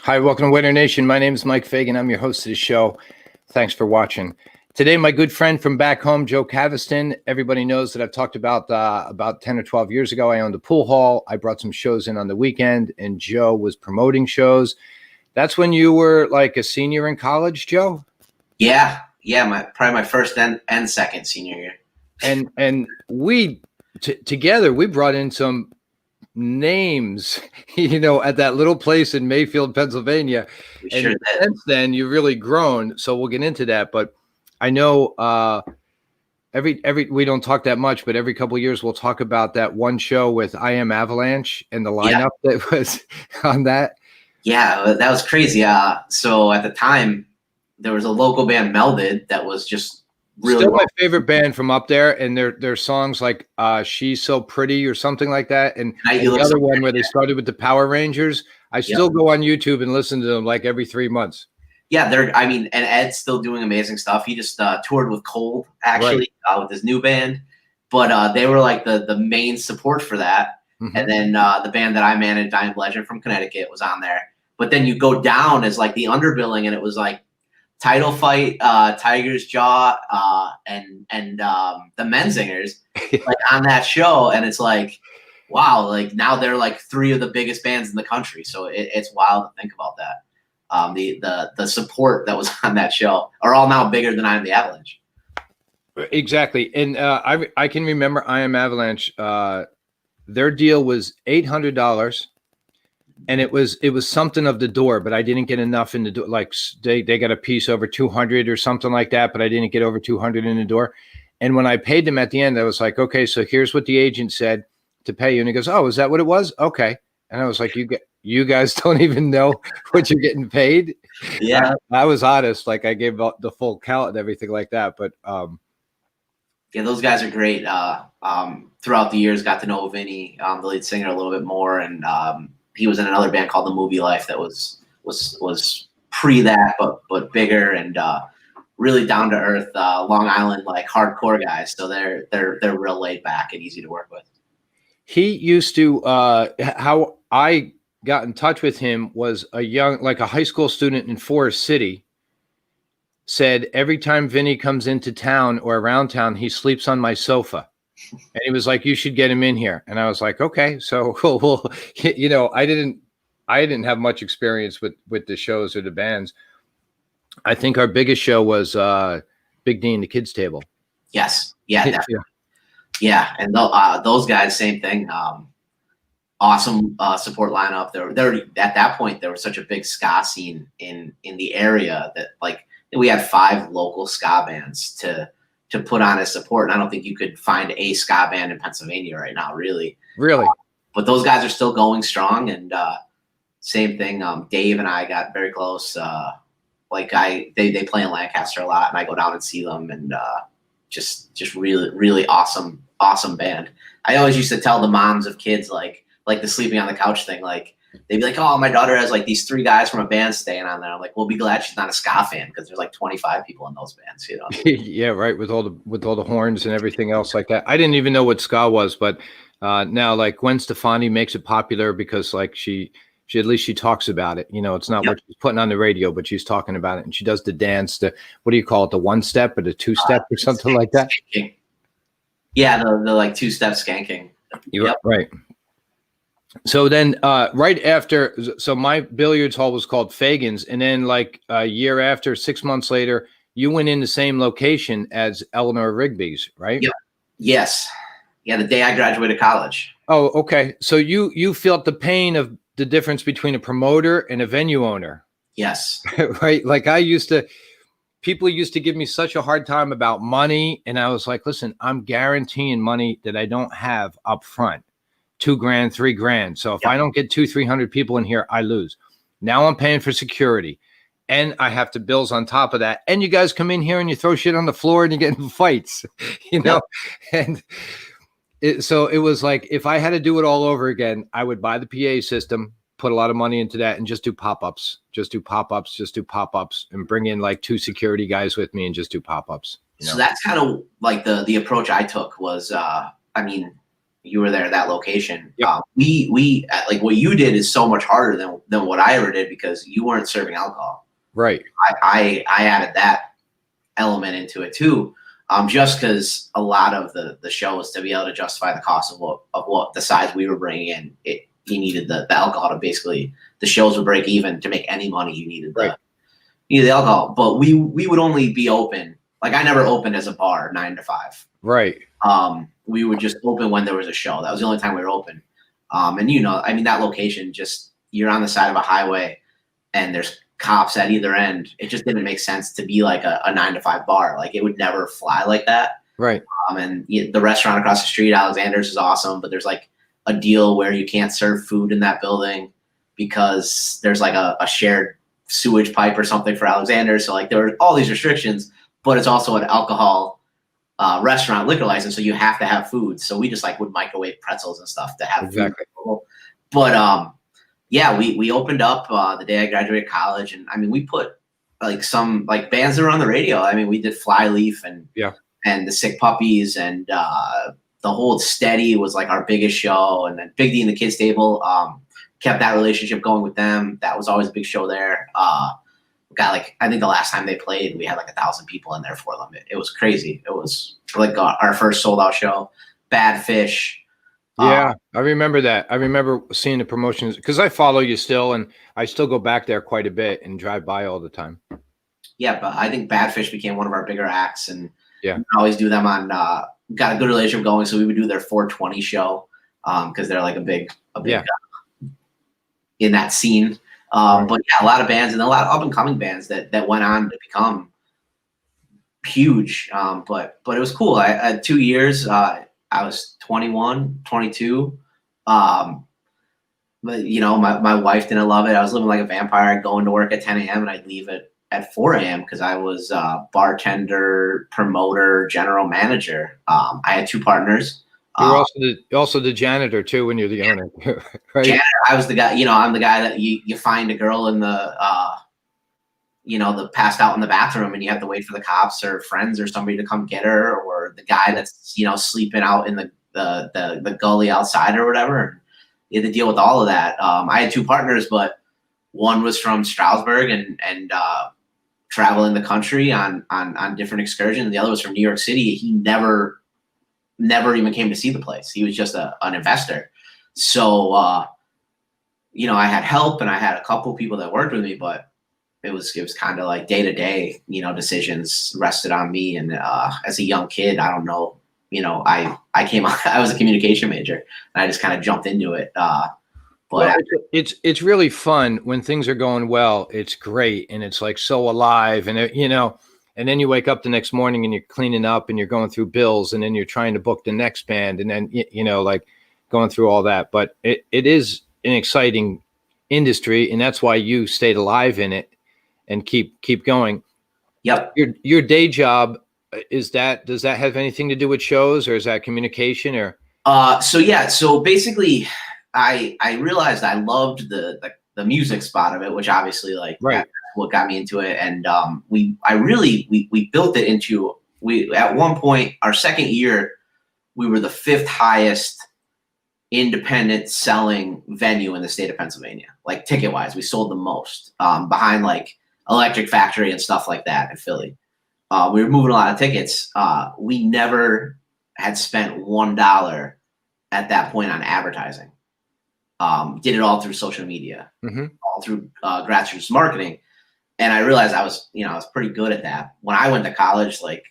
Hi, welcome to Winter Nation. My name is Mike Fagan. I'm your host of the show. Thanks for watching. Today, my good friend from back home, Joe Caviston. Everybody knows that I've talked about 10 or 12 years ago. I owned a pool hall. I brought some shows in on the weekend, and Joe was promoting shows. That's when you were like a senior in college, Joe? Yeah. Probably my first and second senior year. And we together we brought in some names, at that little place in Mayfield, Pennsylvania. We And sure did. since then, you've really grown. So we'll get into that. But I know every we don't talk that much, but every couple of years we'll talk about that one show with I Am Avalanche and the lineup that was on that. Yeah, that was crazy. So at the time, there was a local band, Melded, that was just really Still my favorite band from up there, and their songs like "She's So Pretty" or something like that, and the other one where they started with the Power Rangers. I still go on YouTube and listen to them like every 3 months. Yeah, and Ed's still doing amazing stuff. He just toured with Cold, actually, with his new band, but they were like the main support for that. Mm-hmm. And then the band that I managed, Dying Legend from Connecticut, was on there. But then you go down as like the underbilling, and it was like Title Fight, Tiger's Jaw, and the Menzingers like on that show, and it's like, wow, like now they're like three of the biggest bands in the country. So it's wild to think about that. The support that was on that show are all now bigger than I Am the Avalanche. Exactly, and I can remember I Am Avalanche. Their deal was $800. And it was something of the door, but I didn't get enough in the door. Like they got a piece over 200 or something like that, but I didn't get over 200 in the door. And when I paid them at the end, I was like, okay, so here's what the agent said to pay you. And he goes, oh, is that what it was? Okay. And I was like, you guys don't even know what you're getting paid. Yeah. I was honest. Like I gave the full count and everything like that. But yeah, those guys are great. Throughout the years, got to know Vinny, the lead singer, a little bit more. And, he was in another band called The Movie Life that was pre that, but bigger and really down to earth, Long Island like hardcore guys. So they're real laid back and easy to work with. He used to how I got in touch with him was a high school student in Forest City said every time Vinny comes into town or around town, he sleeps on my sofa. And he was like, you should get him in here. And I was like, okay. So well, I didn't have much experience with the shows or the bands. I think our biggest show was Big D and the Kids Table. Yes. Yeah. Yeah. And those guys, same thing. Awesome support lineup. They're at that point, there was such a big ska scene in the area that like we had 5 local ska bands to put on as support. And I don't think you could find a ska band in Pennsylvania right now, really. Really? But those guys are still going strong. And same thing, Dave and I got very close. They play in Lancaster a lot, and I go down and see them. And just really, really awesome band. I always used to tell the moms of kids, like the sleeping on the couch thing, like, they'd be like, oh, my daughter has like these 3 guys from a band staying on there. I'm like, we'll be glad she's not a ska fan because there's like 25 people in those bands, Yeah, right. With all the horns and everything else like that. I didn't even know what ska was, but now like Gwen Stefani makes it popular because like she at least she talks about it. It's not what she's putting on the radio, but she's talking about it, and she does the dance. What do you call it? The 1-step or the 2-step or something like that? Skanking. Yeah, the like 2-step skanking. Yep. Right. So then right after, so my billiards hall was called Fagan's. And then like a year after, 6 months later, you went in the same location as Eleanor Rigby's, right? Yep. Yes. Yeah, the day I graduated college. Oh, okay. So you felt the pain of the difference between a promoter and a venue owner. Yes. Right? Like people used to give me such a hard time about money. And I was like, listen, I'm guaranteeing money that I don't have up front. $2,000, $3,000. So if I don't get 200-300 people in here, I lose. Now I'm paying for security, and I have to bills on top of that. And you guys come in here and you throw shit on the floor and you get in fights, And so it was like if I had to do it all over again, I would buy the PA system, put a lot of money into that, and just do pop-ups, and bring in like 2 security guys with me and just do pop-ups. So that's kind of like the approach I took was, you were there at that location. Yep. We like what you did is so much harder than what I ever did because you weren't serving alcohol. Right. I added that element into it too. Just because a lot of the shows, to be able to justify the cost of what the size we were bringing in, you needed the alcohol to basically, the shows would break even. To make any money, you needed the alcohol. But we would only be open, like I never opened as a bar 9 to 5. Right. We would just open when there was a show. That was the only time we were open. And you know, I mean, that location, just you're on the side of a highway and there's cops at either end. It just didn't make sense to be like a 9 to 5 bar. Like it would never fly like that. Right. And the restaurant across the street, Alexander's, is awesome, but there's like a deal where you can't serve food in that building because there's like a shared sewage pipe or something for Alexander. So like there were all these restrictions, but it's also an alcohol restaurant liquor license, so you have to have food. So we just like would microwave pretzels and stuff to have exactly. food. But yeah, we opened up the day I graduated college, and I mean we put like some like bands that were on the radio. I mean we did Flyleaf and the Sick Puppies, and the Hold Steady was like our biggest show, and then Big D and the Kids Table. Kept that relationship going with them. That was always a big show there. Got like, I think the last time they played, we had like 1,000 people in there for them. It was crazy. It was like our first sold out show. Bad Fish. Yeah, I remember that. I remember seeing the promotions because I follow you still, and I still go back there quite a bit and drive by all the time. Yeah, but I think Bad Fish became one of our bigger acts, and yeah, we always do them on. Got a good relationship going, so we would do their 420 show because they're like a big in that scene. But yeah, a lot of bands and a lot of up and coming bands that went on to become huge. But it was cool. I had 2 years. I was 21, 22. But you know, my wife didn't love it. I was living like a vampire. I'd go into work at 10 a.m. and I'd leave at 4 a.m. because I was bartender, promoter, general manager. I had 2 partners. You're also the janitor too when you're the owner, right? Janitor, I was the guy. You know, I'm the guy that you find a girl in the the passed out in the bathroom, and you have to wait for the cops or friends or somebody to come get her, or the guy that's sleeping out in the gully outside or whatever. You had to deal with all of that. I had 2 partners, but one was from Stroudsburg and traveling the country on different excursions. The other was from New York City. He never even came to see the place. He was just an investor. So, I had help and I had a couple people that worked with me, but it was kind of like day to day, decisions rested on me. And as a young kid, I don't know, I was a communication major and I just kind of jumped into it. But it's really fun when things are going well. It's great. And it's like so alive and and then you wake up the next morning and you're cleaning up and you're going through bills and then you're trying to book the next band and then, like going through all that. But it is an exciting industry, and that's why you stayed alive in it and keep going. Yep. Your day job, does that have anything to do with shows, or is that communication or? So basically I realized I loved the music spot of it, which obviously that's what got me into it. And we built it into, at one point, our second year, we were the 5th highest independent selling venue in the state of Pennsylvania. Like ticket wise, we sold the most behind like Electric Factory and stuff like that in Philly. We were moving a lot of tickets. We never had spent $1 at that point on advertising. Did it all through social media, all through grassroots marketing. And I realized I was pretty good at that. When I went to college, like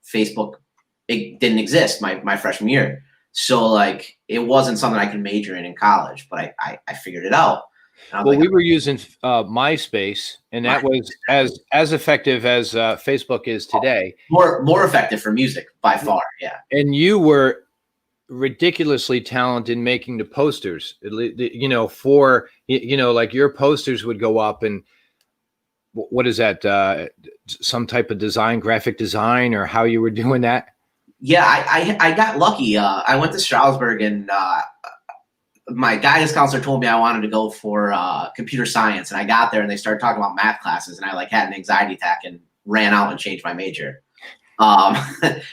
Facebook, it didn't exist my freshman year. So like, it wasn't something I could major in college, but I figured it out. Well, we were using MySpace, and that was as effective as Facebook is today. More effective for music by far. Yeah. And you were ridiculously talented in making the posters, for like your posters would go up, and what is that, some type of design, graphic design, or how you were doing that? Yeah, I got lucky. I went to Stroudsburg, and my guidance counselor told me I wanted to go for computer science, and I got there and they started talking about math classes, and I had an anxiety attack and ran out and changed my major.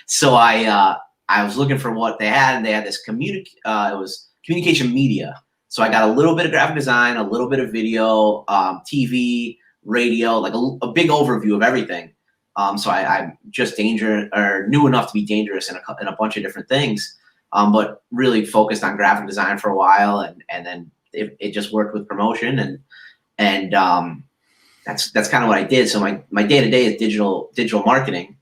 So I I was looking for what they had, and they had this it was communication media. So I got a little bit of graphic design, a little bit of video, TV, radio, like a big overview of everything. So I'm just knew enough to be dangerous in a bunch of different things, but really focused on graphic design for a while, and then it just worked with promotion, and that's kind of what I did. So my day-to-day is digital marketing,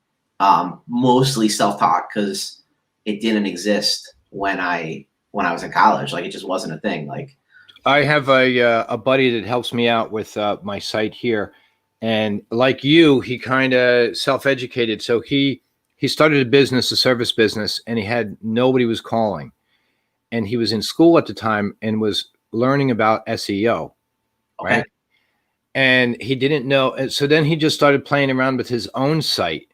mostly self-taught because it didn't exist when I was in college. Like, it just wasn't a thing. Like, I have a buddy that helps me out with my site here, and like you, he kind of self-educated. So he started a service business, and he had nobody was calling, and he was in school at the time and was learning about SEO, okay. right? And he didn't know, and so then he just started playing around with his own site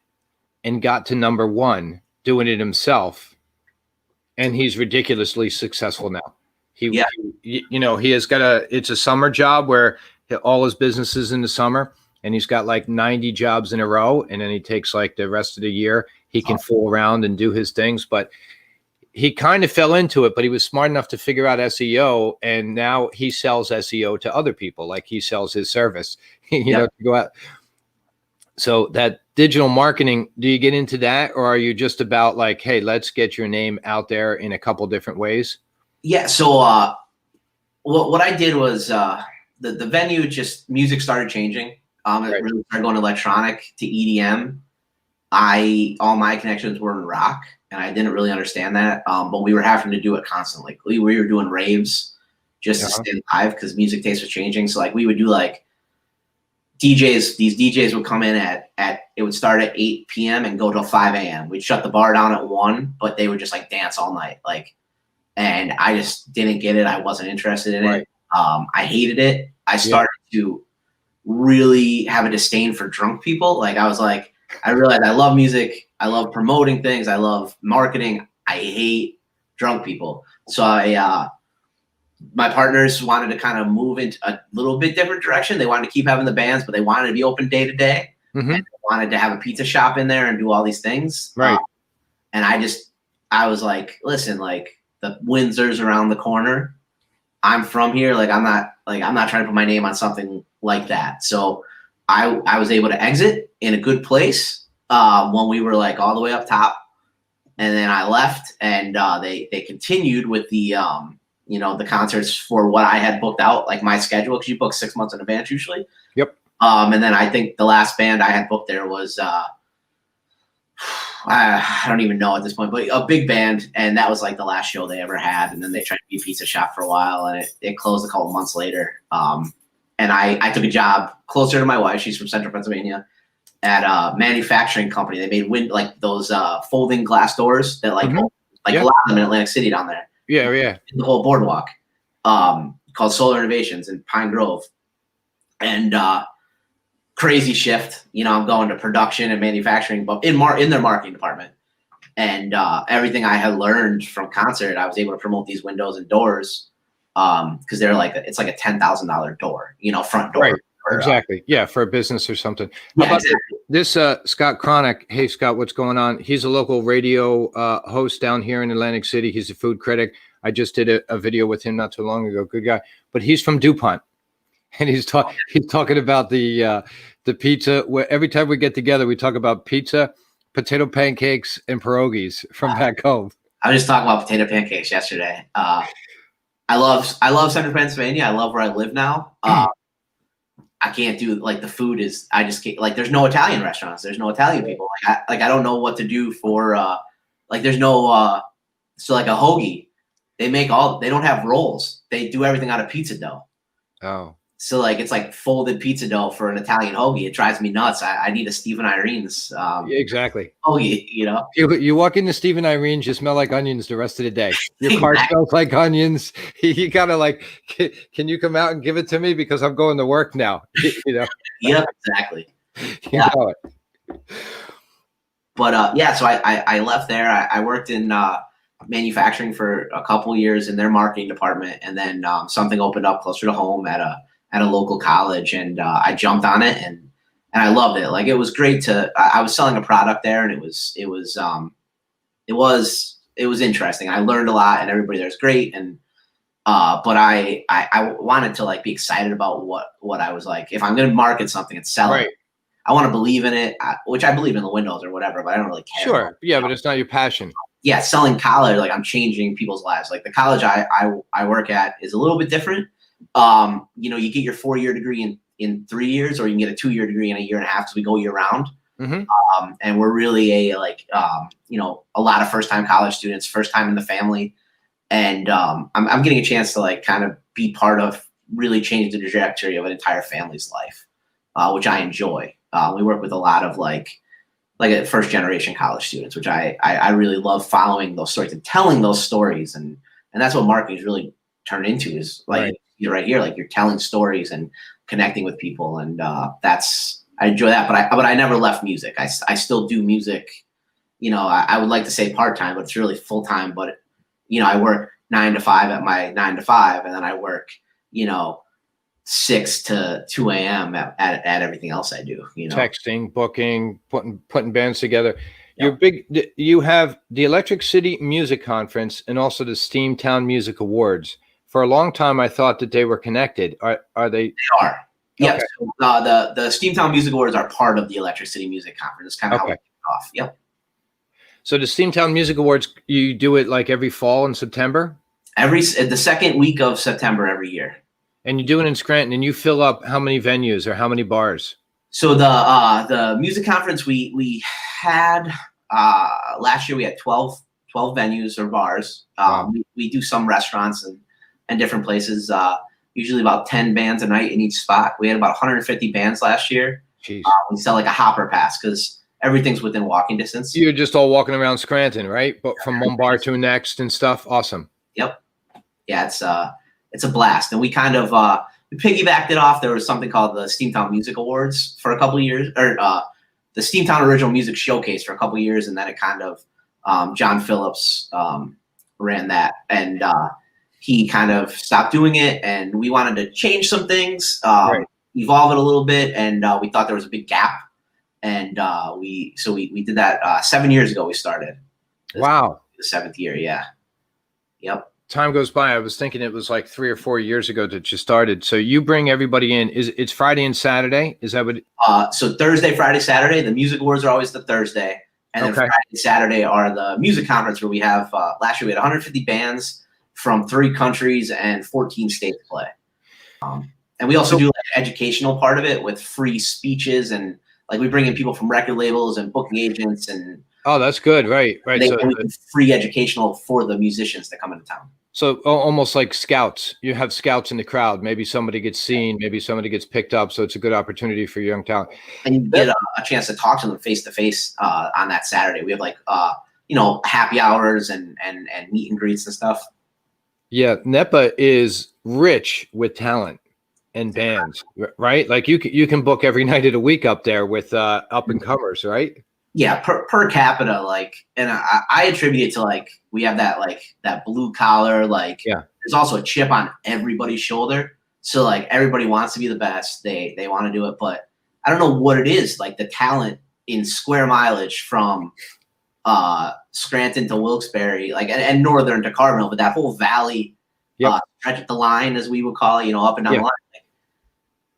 and got to number 1 doing it himself, and he's ridiculously successful now. He has got it's a summer job where all his business is in the summer, and he's got like 90 jobs in a row, and then he takes like the rest of the year he can fool around and do his things. But he kind of fell into it, but he was smart enough to figure out SEO, and now he sells SEO to other people. Like, he sells his service, you know, to go out. So that digital marketing, do you get into that, or are you just about like, hey, let's get your name out there in a couple different ways? Yeah. So what I did was the venue, just music started changing. It really started going electronic to EDM. All my connections were in rock, and I didn't really understand that. But we were having to do it constantly. We were doing raves just to stay live because music taste was changing. So like, we would do like these DJs would come in it would start at 8 p.m. and go till 5 a.m. We'd shut the bar down at 1, but they would just like dance all night. Like, and I just didn't get it. I wasn't interested in it. I hated it. I started to really have a disdain for drunk people. Like, I realized I love music. I love promoting things. I love marketing. I hate drunk people. So my partners wanted to kind of move into a little bit different direction. They wanted to keep having the bands, but they wanted to be open day to day. And they wanted to have a pizza shop in there and do all these things. Right. And I was like, listen, like, the Windsor's around the corner. I'm from here. Like, I'm not trying to put my name on something like that. So I was able to exit in a good place when we were like all the way up top. And then I left, and they continued with the the concerts for what I had booked out, like my schedule, because you book 6 months in advance usually. Yep. And then I think the last band I had booked there was I don't even know at this point, but a big band, and that was like the last show they ever had. And then they tried to be a pizza shop for a while, and it closed a couple months later. And I took a job closer to my wife. She's from Central Pennsylvania, at a manufacturing company. They made those folding glass doors that a lot of them in Atlantic City down there. Yeah. The whole boardwalk, called Solar Innovations in Pine Grove. And crazy shift. I'm going to production and manufacturing, but in their marketing department. And everything I had learned from concert, I was able to promote these windows and doors because they're it's like a $10,000 door, front door. Right. Exactly. For a business or something. Yeah, How about exactly. this Scott Cronick? Hey, Scott, what's going on? He's a local radio host down here in Atlantic City. He's a food critic. I just did a video with him not too long ago. Good guy. But he's from DuPont. And he's talking about the pizza. Where every time we get together, we talk about pizza, potato pancakes, and pierogies from back home. I was just talking about potato pancakes yesterday. I love Central Pennsylvania. I love where I live now. I can't do the food is. I just can't. There's no Italian restaurants. There's no Italian people. I don't know what to do for. There's no. So a hoagie, they don't have rolls. They do everything out of pizza dough. Oh. So it's folded pizza dough for an Italian hoagie. It drives me nuts. I need a Steve and Irene's exactly hoagie. You walk into Steve and Irene's, you smell like onions the rest of the day. Your car smells like onions. You gotta can you come out and give it to me because I'm going to work now? Yep, exactly. You know it. But so I left there. I worked in manufacturing for a couple years in their marketing department, and then something opened up closer to home at a local college, and I jumped on it, and I loved it. It was great I was selling a product there, and it was it was interesting. I learned a lot, and everybody there's great. And but I wanted to like be excited about what I was like. If I'm going to market something and sell it, I want to believe in it, which I believe in the windows or whatever, but I don't really care. Sure. Yeah, but it's not your passion. Yeah, selling college, like I'm changing people's lives. Like the college I work at is a little bit different. You know, you get your 4-year degree in 3 years, or you can get a 2-year degree in a year and a half, because we go year round. And we're really you know, a lot of first time college students, first time in the family. And I'm getting a chance to like kind of be part of really changing the trajectory of an entire family's life, which I enjoy. We work with a lot of like first generation college students, which I really love following those stories and telling those stories. And that's what marketing is really turned into, is like you're right here, like you're telling stories and connecting with people. And I enjoy that, but I never left music. I still do music. You know, I would like to say part-time, but it's really full-time. But, you know, I work 9 to 5 at my 9 to 5, and then I work, you know, 6 to 2 a.m. at everything else I do, you know. Texting, booking, putting bands together. You have the Electric City Music Conference and also the Steamtown Music Awards. For a long time, I thought that they were connected. Are they? They are. Yep. Okay. So, the Steamtown Music Awards are part of the Electric City Music Conference. It's kind of how we kick it off. Yep. So the Steamtown Music Awards, you do it like every fall in September? The second week of September every year. And you do it in Scranton, and you fill up how many venues or how many bars? So the music conference we had last year, we had 12 venues or bars. Wow. We do some restaurants and different places. Usually about 10 bands a night in each spot. We had about 150 bands last year. Jeez. We sell like a hopper pass because everything's within walking distance. You're just all walking around Scranton, right? But from one bar to the next and stuff. Awesome. Yep. Yeah, it's a blast. And we kind of we piggybacked it off. There was something called the Steamtown Music Awards for a couple of years, or the Steamtown Original Music Showcase for a couple of years, and then it kind of John Phillips ran that, and he kind of stopped doing it, and we wanted to change some things, evolve it a little bit, and we thought there was a big gap, and we did that 7 years ago. We started. Wow. The 7th year, yeah. Yep. Time goes by. I was thinking it was like 3 or 4 years ago that you started. So you bring everybody in. It's Friday and Saturday? Is that what? So Thursday, Friday, Saturday. The music awards are always the Thursday, and then Friday and Saturday are the music conference, where we have last year we had 150 bands from 3 countries and 14 states play. And we also do like an educational part of it with free speeches, and like we bring in people from record labels and booking agents, and oh, that's good, right? So we do free educational for the musicians that come into town. So almost like scouts. You have scouts in the crowd. Maybe somebody gets seen. Maybe somebody gets picked up. So it's a good opportunity for young talent. And you get a chance to talk to them face to face on that Saturday. We have like happy hours and meet and greets and stuff. Yeah, NEPA is rich with talent and bands, right? Like you can book every night of the week up there with up and comers, right? Yeah, per capita, like, and I attribute it to like we have that blue collar, like there's also a chip on everybody's shoulder. So like everybody wants to be the best. They want to do it, but I don't know what it is, like the talent in square mileage from Scranton to Wilkes-Barre, like and northern to Carbondale, but that whole valley stretch of the line, as we would call it, up and down the line.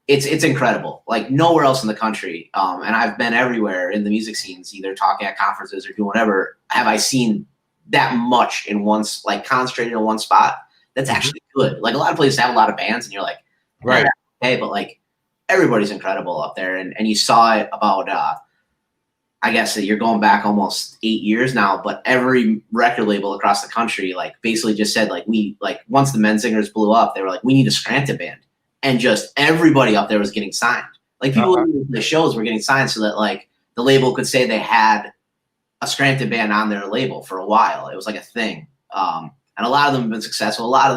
It's incredible. Like nowhere else in the country, and I've been everywhere in the music scenes, either talking at conferences or doing whatever. Have I seen that much in concentrated in one spot? That's actually good. Like a lot of places have a lot of bands, and you're like, right, okay, but like everybody's incredible up there, and you saw it about. I guess that you're going back almost 8 years now, but every record label across the country, like basically just said once the Men Singers blew up, they were like, we need a Scranton band. And just everybody up there was getting signed. Like people in the shows were getting signed so that like the label could say they had a Scranton band on their label for a while. It was like a thing. And a lot of them have been successful. A lot of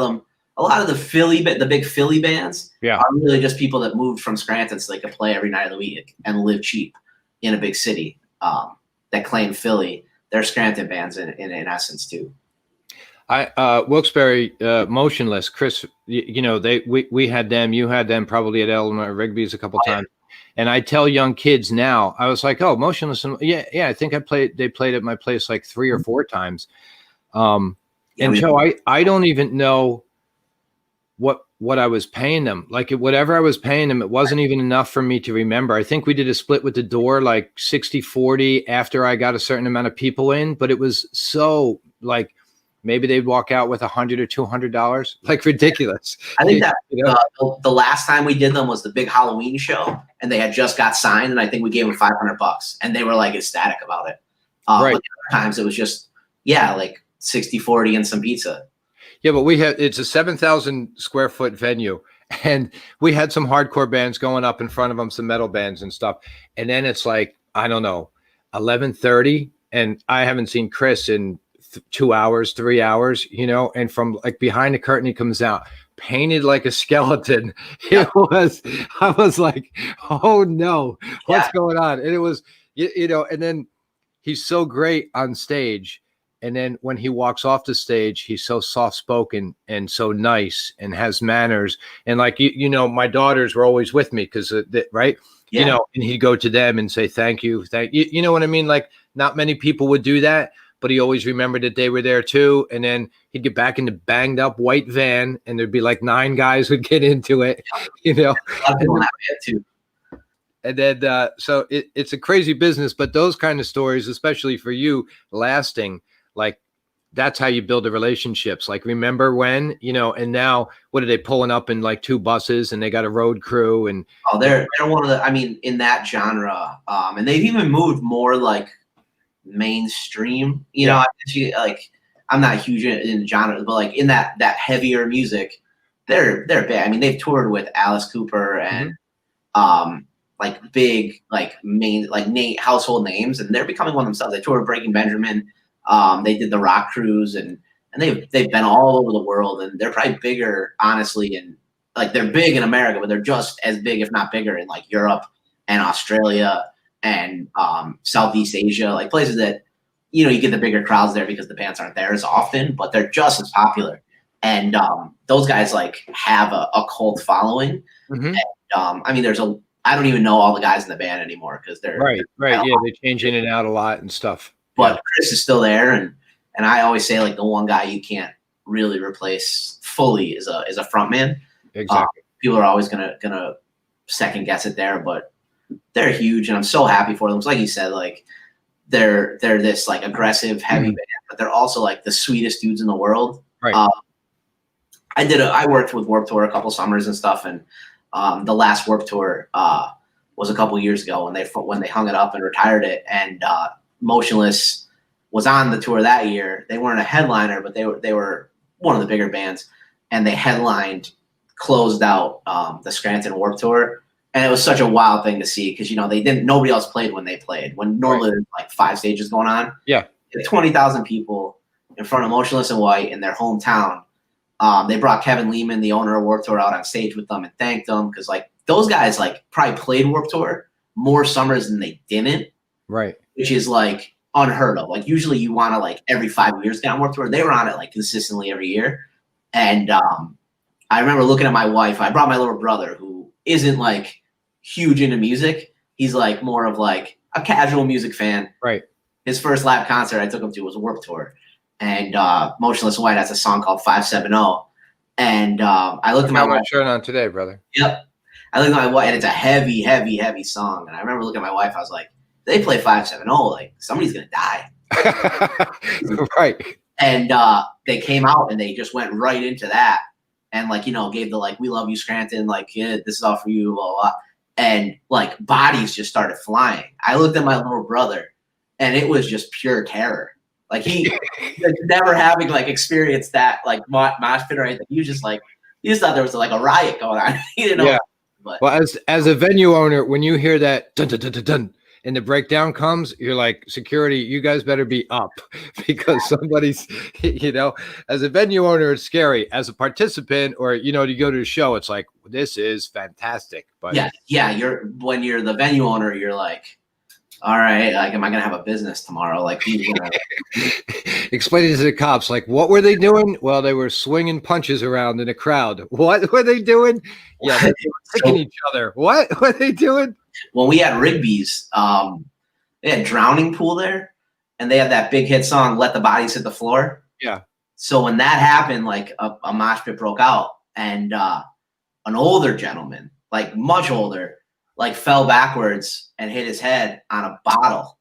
the big Philly bands are really just people that moved from Scranton so they could play every night of the week and live cheap in a big city that claim Philly. They're Scranton bands in essence too. Wilkes-Barre, Motionless, Chris, we had them, you had them probably at Eleanor Rigby's a couple times. And I tell young kids now, I was like, oh, Motionless. Yeah. I think they played at my place like 3 or 4 times. And Joe, I don't even know what I was paying them. Like whatever I was paying them, it wasn't even enough for me to remember. I think we did a split with the door, like 60-40 after I got a certain amount of people in, but it was so like, maybe they'd walk out with $100 or $200, like ridiculous. I think that the last time we did them was the big Halloween show, and they had just got signed, and I think we gave them $500, and they were like ecstatic about it. Right. But the other times it was just like 60-40 and some pizza. Yeah, but it's a 7,000 square foot venue, and we had some hardcore bands going up in front of them, some metal bands and stuff, and then it's like, I don't know, 11:30, and I haven't seen Chris in 2 hours, 3 hours, and from like behind the curtain, he comes out painted like a skeleton. I was like, oh no, what's going on? And it was, and then he's so great on stage. And then when he walks off the stage, he's so soft-spoken and so nice and has manners. And like, my daughters were always with me because, right? Yeah. And he'd go to them and say, thank you. You know what I mean? Like not many people would do that, but he always remembered that they were there too. And then he'd get back in the banged up white van and there'd be like 9 guys would get into it, And then, so it's a crazy business, but those kind of stories, especially for you, lasting, like that's how you build the relationships. Like, remember when, and now what are they pulling up in like 2 buses and they got a road crew and they're one of the, in that genre. And they've even moved more like mainstream, like I'm not huge in genres, but like in that heavier music, they're big. They've toured with Alice Cooper and like big like main like household names, and they're becoming one themselves. They toured with Breaking Benjamin. They did the Rock Cruise, and they've been all over the world, and they're probably bigger, honestly, and like they're big in America, but they're just as big, if not bigger, in like Europe and Australia and Southeast Asia, like places that you get the bigger crowds there because the bands aren't there as often, but they're just as popular. And those guys like have a cult following. And, I don't even know all the guys in the band anymore because they're right. Yeah, they change in and out a lot and stuff. But Chris is still there, and I always say like the one guy you can't really replace fully is a front man. Exactly. People are always gonna second guess it there, but they're huge, and I'm so happy for them. It's like you said, like they're this like aggressive, heavy band, but they're also like the sweetest dudes in the world. Right. I worked with Warped Tour a couple summers and stuff, and the last Warped Tour was a couple years ago when they hung it up and retired it, and Motionless was on the tour that year. They weren't a headliner, but they were one of the bigger bands, and they closed out the Scranton Warped Tour, and it was such a wild thing to see because nobody else played when they played. When normally there's like 5 stages going on. Yeah, 20,000 people in front of Motionless in White in their hometown. They brought Kevin Lehman, the owner of Warped Tour, out on stage with them and thanked them because like those guys like probably played Warped Tour more summers than they didn't. Right. Which is like unheard of. Like usually you want to like every 5 years get on Warped Tour. They were on it like consistently every year. And I remember looking at my wife. I brought my little brother who isn't like huge into music. He's like more of like a casual music fan. Right. His first live concert I took him to was a Warped Tour. And Motionless in White has a song called 570. And I looked at my wife. Shirt on today, brother. Yep. I looked at my wife, and it's a heavy, heavy, heavy song. And I remember looking at my wife. I was like, they play 570, like somebody's gonna die. Right. And they came out and they just went right into that, and like gave the like "We love you, Scranton," like this is all for you, blah, blah, blah. And like bodies just started flying. I looked at my little brother, and it was just pure terror. Like he never having like experienced that like mosh pit or anything. He just thought there was like a riot going on. He didn't know. Yeah. But well, as a venue owner, when you hear that dun dun dun dun dun, and the breakdown comes, you're like, security, you guys better be up because somebody's, as a venue owner, it's scary. As a participant or, to go to a show, it's like, this is fantastic. But yeah. When you're the venue owner, you're like, all right, like, am I going to have a business tomorrow? Like, explaining to the cops, like, what were they doing? Well, they were swinging punches around in a crowd. What were they doing? Yeah, they were kicking each other. What were they doing? when we had Rigby's, they had Drowning Pool there, and they had that big hit song "Let the Bodies Hit the Floor." Yeah. So when that happened, like a mosh pit broke out, and an older gentleman, like much older, like fell backwards and hit his head on a bottle.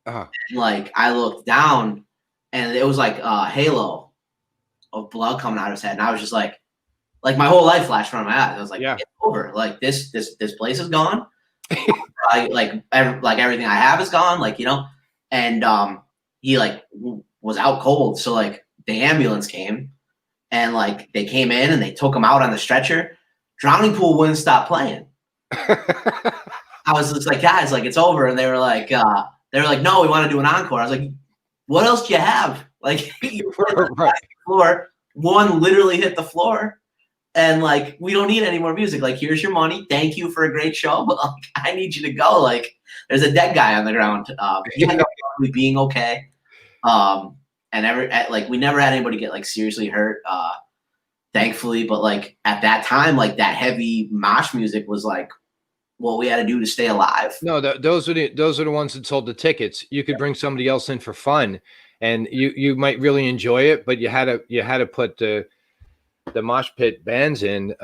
And, like I looked down, and it was like a halo of blood coming out of his head, and I was just like my whole life flashed from my eyes. I was like, it's over. Like this place is gone. like everything I have is gone. Like, you know, and he like was out cold. So like the ambulance came, and like they came in and they took him out on the stretcher. Drowning Pool wouldn't stop playing. I was just like, guys, like it's over. And they were like, no, we want to do an encore. I was like, what else do you have? Like, you right. Floor. One literally hit the floor, and like we don't need any more music. Like, here's your money. Thank you for a great show, but like, I need you to go. Like, there's a dead guy on the ground. He ended up being okay. And like we never had anybody get like seriously hurt, thankfully. But like at that time, like that heavy mosh music was like what we had to do to stay alive. No, those are the ones that sold the tickets. You could bring somebody else in for fun, and you might really enjoy it, but you had to put the mosh pit bands in,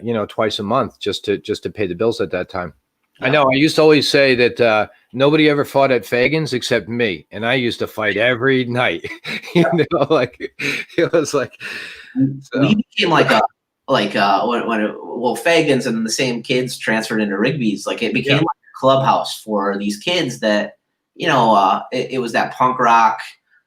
you know, twice a month just to pay the bills at that time. Yeah. I know. I used to always say that nobody ever fought at Fagan's except me, and I used to fight every night. You know, like it was like we became like when Fagan's and the same kids transferred into Rigby's. Like it became like a clubhouse for these kids that, you know, it was that punk rock,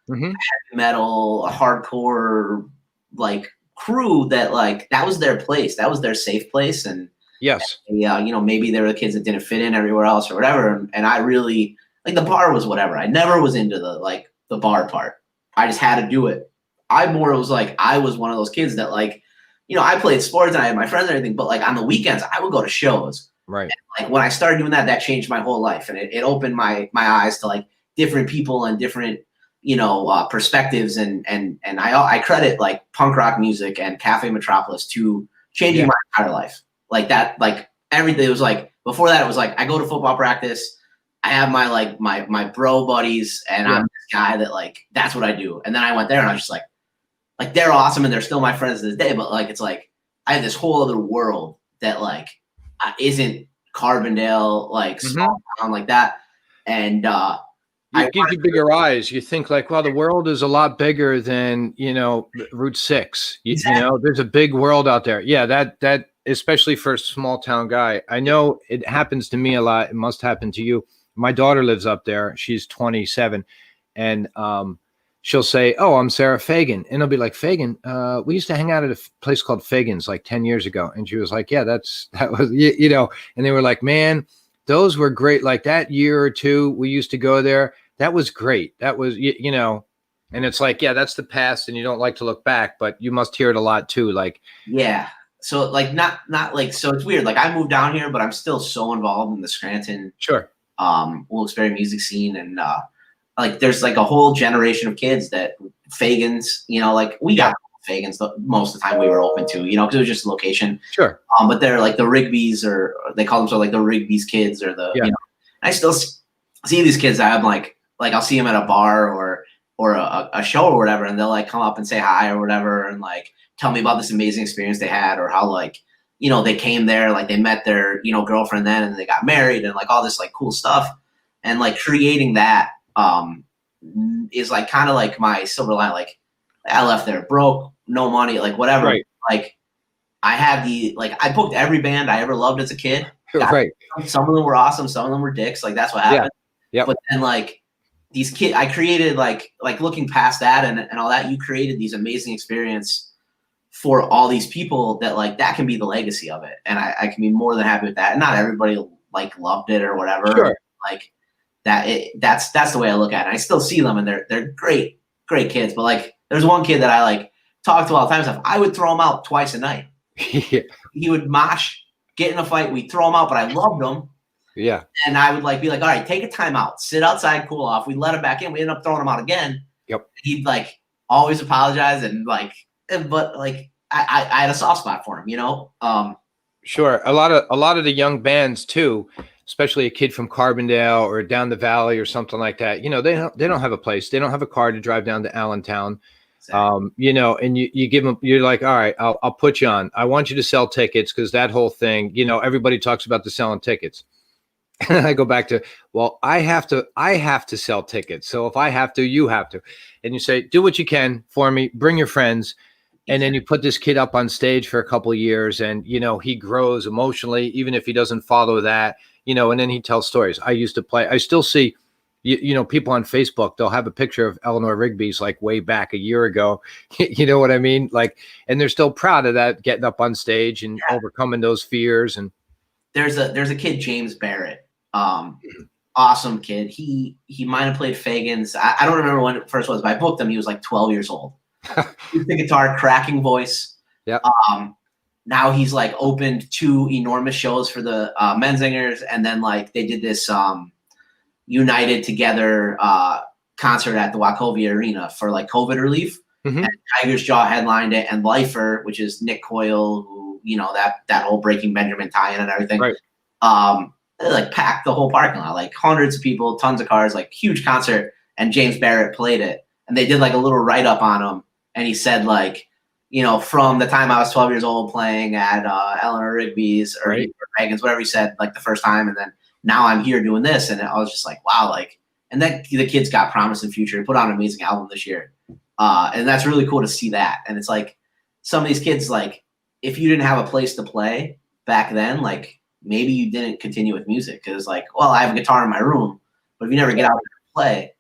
heavy metal, hardcore like crew that like that was their place, that was their safe place. And yes, and, you know, maybe there were kids that didn't fit in everywhere else or whatever. And I really like the bar was whatever. I never was into the bar part. I just had to do it. I was one of those kids that like, you know, I played sports and I had my friends and everything, but like on the weekends I would go to shows. Right. And, like when I started doing that changed my whole life, and it opened my eyes to like different people and different, you know, perspectives. And I credit like punk rock music and Cafe Metropolis to changing my entire life. Like that, like everything. It was like before that, it was like I go to football practice. I have my like my bro buddies, and I'm this guy that like that's what I do. And then I went there, and I was just like they're awesome, and they're still my friends to this day. But like it's like I have this whole other world that like isn't Carbondale, like small town like that. And it gives you bigger eyes. You think like, well, the world is a lot bigger than, you know, Route 6. You know, there's a big world out there. Yeah, that especially for a small town guy. I know it happens to me a lot. It must happen to you. My daughter lives up there. She's 27, and she'll say, "Oh, I'm Sarah Fagan," and it'll be like, "Fagan, we used to hang out at a place called Fagan's like 10 years ago," and she was like, "Yeah, that was you know," and they were like, "Man, those were great. Like that year or two, we used to go there. That was great. That was you know," and it's like, yeah, that's the past, and you don't like to look back, but you must hear it a lot too. Like, yeah. So like not like so it's weird. Like I moved down here, but I'm still so involved in the Scranton Wilkes-Barre music scene, and like there's like a whole generation of kids that Fagan's, you know, like we got Fagan's most of the time we were open to, you know, because it was just a location. Sure. But they're like the Rigby's, or they call themselves like the Rigby's kids, or the you know. I still see these kids that I'm like I'll see them at a bar or a show or whatever, and they'll like come up and say hi or whatever, and like tell me about this amazing experience they had, or how like, you know, they came there, like they met their, you know, girlfriend then, and they got married, and like all this like cool stuff. And like creating that is like kind of like my silver line. Like I left there broke, no money, like whatever. Right. Like I had I booked every band I ever loved as a kid. Right. Some of them were awesome, some of them were dicks. Like that's what happened. Yeah. But then like these kids, I created like looking past that and all that, you created these amazing experience for all these people that like that can be the legacy of it. And I can be more than happy with that. And not everybody like loved it or whatever. Sure. Like that's the way I look at it. I still see them, and they're great kids. But like there's one kid that I like talk to all the time. Stuff. I would throw him out twice a night. He would mosh, get in a fight, we'd throw him out, but I loved him. Yeah. And I would like be like, all right, take a time out, sit outside, cool off. We let him back in. We ended up throwing him out again. Yep. He'd like always apologize, and like, but like I had a soft spot for him, you know. Sure. A lot of the young bands too, especially a kid from Carbondale or down the valley or something like that, they don't have a place. They don't have a car to drive down to Allentown. Exactly. And you give them, you're like, all right, I'll put you on. I want you to sell tickets, because that whole thing, everybody talks about the selling tickets. And I go back to, well, I have to sell tickets. So if I have to, you have to. And you say, do what you can for me, bring your friends. And then you put this kid up on stage for a couple of years, and, he grows emotionally, even if he doesn't follow that, and then he tells stories. I still see, people on Facebook, they'll have a picture of Eleanor Rigby's like way back a year ago. You know what I mean? Like, and they're still proud of that, getting up on stage and overcoming those fears. And there's a kid, James Barrett. Awesome kid. He might have played Fagan's. I don't remember when it first was, but I booked him. He was like 12 years old. He's the guitar, cracking voice. Yeah. Now he's like opened 2 enormous shows for the Menzingers, and then like they did this United Together concert at the Wachovia Arena for like COVID relief. Mm-hmm. And Tiger's Jaw headlined it, and Lifer, which is Nick Coyle, who that whole Breaking Benjamin tie-in and everything. Right. They like packed the whole parking lot, like hundreds of people, tons of cars, like huge concert. And James Barrett played it, and they did like a little write-up on him. And he said, like, from the time I was 12 years old playing at Eleanor Rigby's or Reagan's, whatever he said, like the first time, and then now I'm here doing this. And I was just like, wow, like, and then the kid's got promise in future. He put out an amazing album this year. And that's really cool to see that. And it's like some of these kids, like, if you didn't have a place to play back then, like, maybe you didn't continue with music, because like, well, I have a guitar in my room, but if you never get out there and play,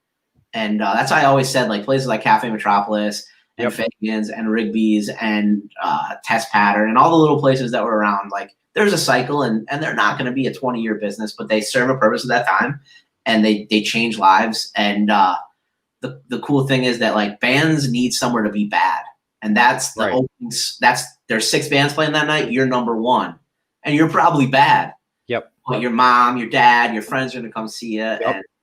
and that's why I always said, like, places like Cafe Metropolis and Fagan's and Rigby's and Test Pattern and all the little places that were around, like, there's a cycle, and they're not going to be a 20-year business, but they serve a purpose at that time, and they change lives. And the cool thing is that, like, bands need somewhere to be bad, and that's the openings. There's 6 bands playing that night. You're number 1. And you're probably bad. Yep. But your mom, your dad, your friends are going to come see you.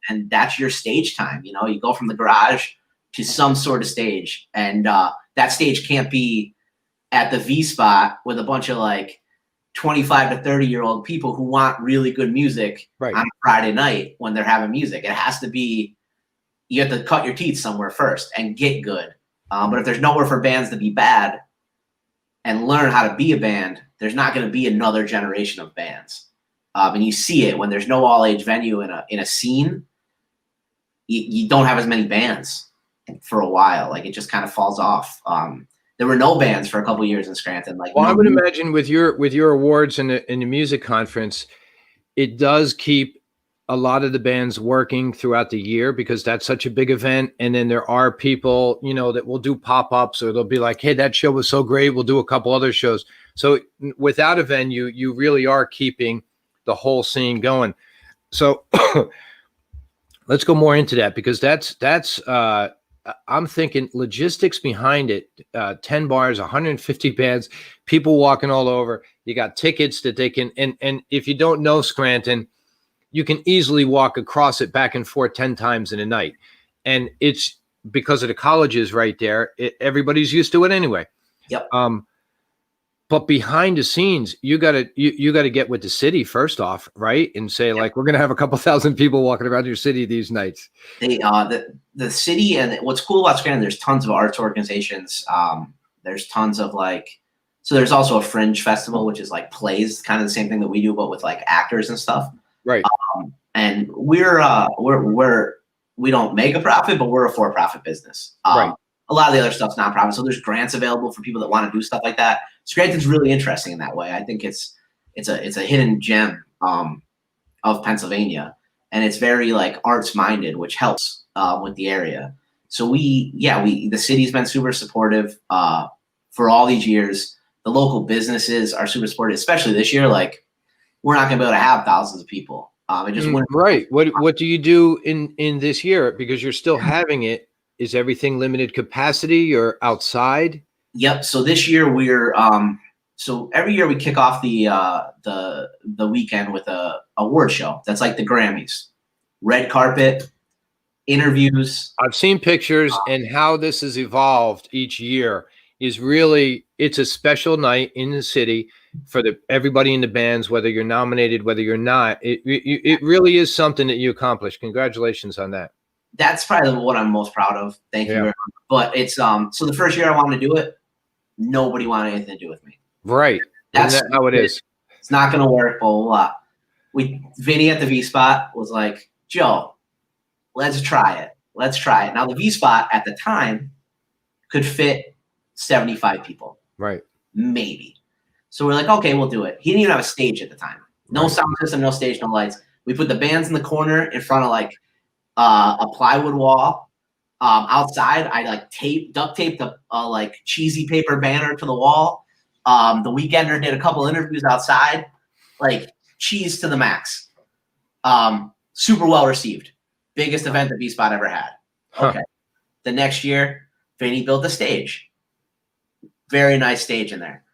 And that's your stage time. You go from the garage to some sort of stage. And that stage can't be at the V spot with a bunch of like 25 to 30-year-old people who want really good music on a Friday night when they're having music. It has to be, you have to cut your teeth somewhere first and get good. But if there's nowhere for bands to be bad and learn how to be a band, there's not going to be another generation of bands. And you see it when there's no all-age venue in a scene. You don't have as many bands for a while. Like, it just kind of falls off. There were no bands for a couple of years in Scranton. Like, well, I would imagine with your awards in the music conference, it does keep a lot of the bands working throughout the year, because that's such a big event. And then there are people, that will do pop-ups, or they'll be like, hey, that show was so great, we'll do a couple other shows. So without a venue, you really are keeping the whole scene going. So let's go more into that, because that's I'm thinking logistics behind it. 10 bars, 150 bands, people walking all over. You got tickets that they can, and if you don't know Scranton, you can easily walk across it back and forth 10 times in a night. And it's because of the colleges right there. Everybody's used to it anyway. Yep. But behind the scenes, you gotta get with the city first off, right? And say, like, we're gonna have a couple thousand people walking around your city these nights. The city, and what's cool about Scranton, there's tons of arts organizations. There's tons of so there's also a fringe festival, which is like plays, kind of the same thing that we do, but with like actors and stuff. Right. And we don't make a profit, but we're a for-profit business. Right. A lot of the other stuff's nonprofit, so there's grants available for people that want to do stuff like that. Scranton's really interesting in that way. I think it's a hidden gem of Pennsylvania, and it's very like arts minded, which helps with the area. So the city's been super supportive for all these years. The local businesses are super supportive, especially this year. Like, we're not going to be able to have thousands of people. It just wouldn't. Right. What do you do in this year, because you're still having it? Is everything limited capacity or outside? Yep. So this year we're so every year we kick off the weekend with a award show. That's like the Grammys. Red carpet, interviews. I've seen pictures, and how this has evolved each year is really, it's a special night in the city. for everybody in the bands, whether you're nominated, whether you're not. It really is something that you accomplished. Congratulations on that. That's probably what I'm most proud of. Thank you very much. But it's so the first year I wanted to do it, nobody wanted anything to do with me. Right. That's Isn't that how it is. It's not going to work. Blah, blah, blah. Vinny at the V Spot was like, Joe, let's try it. Let's try it. Now the V Spot at the time could fit 75 people. Right. Maybe. So we're like, okay, we'll do it. He didn't even have a stage at the time. No Right. sound system, no stage, no lights. We put the bands in the corner in front of like a plywood wall. Outside, I like duct taped a like cheesy paper banner to the wall. The Weekender did a couple interviews outside, like cheese to the max. Super well received. Biggest event the V-Spot ever had. Okay. Huh. The next year, Vinny built a stage. Very nice stage in there.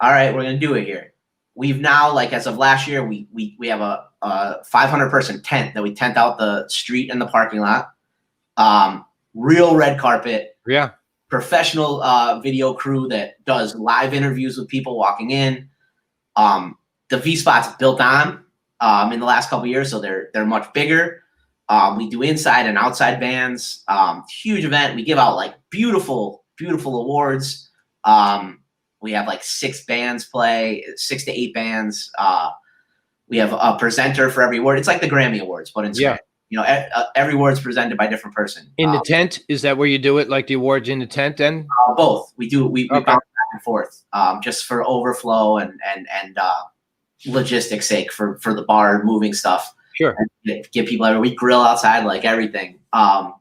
All right, we're gonna do it here. We've now, like as of last year, we have a 500-person tent that we tent out the street and the parking lot. Real red carpet. Yeah. Professional video crew that does live interviews with people walking in. The V-Spot's built on in the last couple of years, so they're much bigger. We do inside and outside bands. Huge event. We give out like beautiful awards. We have like 6 bands play, 6 to 8 bands. We have a presenter for every award. It's like the Grammy Awards, but instead. Yeah. You know, every award's presented by a different person. In the tent, is that where you do it? Like the awards in the tent, then? Both. We do. We bounce back and forth, just for overflow and logistics sake for the bar moving stuff. Sure. And get people everywhere. We grill outside, like everything. And